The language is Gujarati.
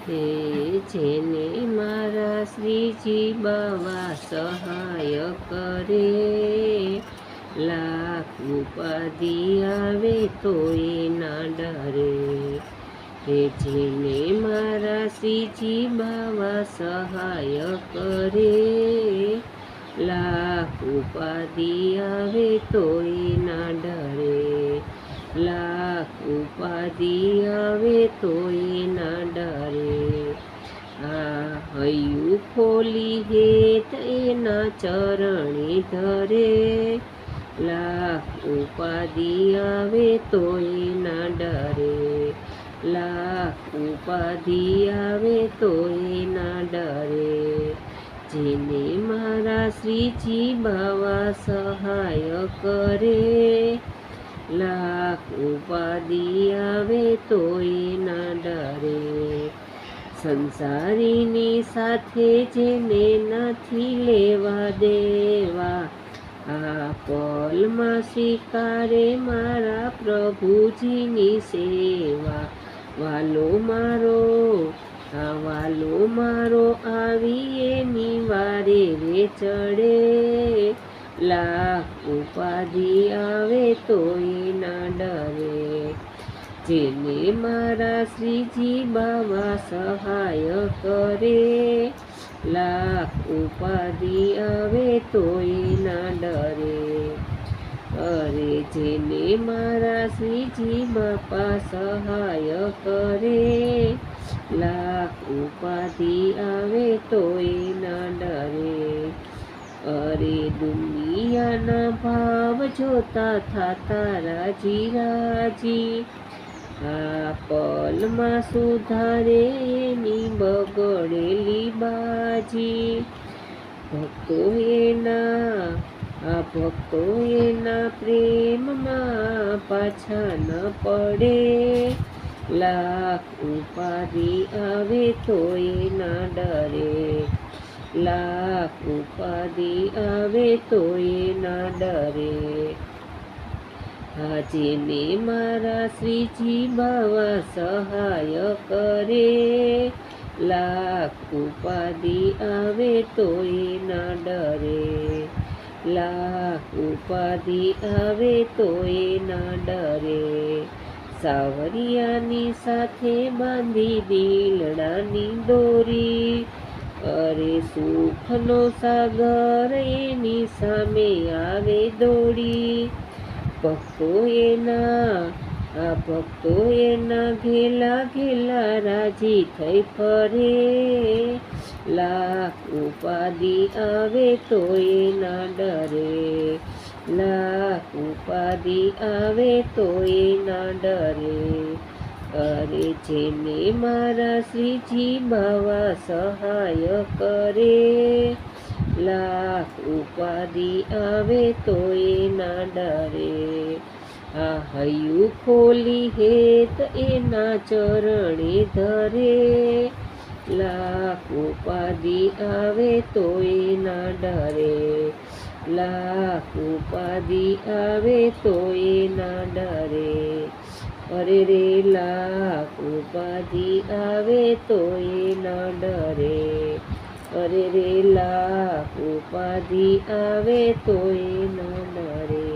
હે જેને મારા શ્રીજી બાવા સહાય કરે, લાખ ઉપાધિ આવે તોય ના ડરે. હે જેને મારા શ્રીજી બાવા સહાય કરે, લાખ ઉપાધિ આવે તોય ના ડરે. લાખ ઉપાધિ આવે તોય ના ડરે. આ હૈયું ખોલી હેત એના ચરણે ધરે, લાખ ઉપાધિ આવે તોય ના ડરે. લાખ ઉપાધિ આવે તોય ના ડરે. જેને મારા શ્રીજી બાવા સહાય કરે, લાખ ઉપાધિ આવે તોય ના ડરે. સંસારીની સાથે જેને નથી લેવા દેવા, આ પલમાં સ્વીકારે મારા પ્રભુજીની સેવા. વાલો મારો આવી એની વારે રે ચડે, લાખ ઉપાધિ આવે તોય ના ડરે. જેને મારા શ્રીજી બાવા સહાય કરે, લાખ ઉપાધિ આવે તોય ના ડરે. અરે જેને મારા શ્રીજી બાપા સહાય કરે, લાખ ઉપાધિ આવે તોય ના ડરે. અરે દુનિયાના ભાવ જોતા થાતા રાજી રાજી, આ પલમાં સુધારે એની બગડેલી બાજી. ભક્તો એના પ્રેમમાં પાછા ન પડે, લાખ ઉપાધિ આવે તોય ના ડરે. લાખ ઉપાધિ આવે તોય ના ડરે. જેને મારા શ્રીજી બાવા સહાય કરે, લાખ ઉપાધિ આવે તોય ના ડરે. લાખ ઉપાધિ આવે તોય ના ડરે. સાવરિયાની સાથે બાંધી દિલડાની દોરી, અરે સુખનો સાગર એની સામે આવે દોડી. ભક્તો એના ઘેલા ઘેલા રાજી થઈ ફરે, લાખ ઉપાધિ આવે તોય ના ડરે. લાખ ઉપાધિ આવે તોય ના ડરે. અરે જેને મારા શ્રીજી બાવા સહાય કરે, લાખ ઉપાધિ આવે તોય ના ડરે. આ હૈયું ખોલી હેત એના ચરણે ધરે, લાખ ઉપાધિ આવે તોય ના ડરે. લાખ ઉપાધિ આવે તોય ના ડરે. અરે રે લાખ ઉપાધિ આવે તોય ના ડરે. અરે રે લાખ ઉપાધિ આવે તોય ના ડરે.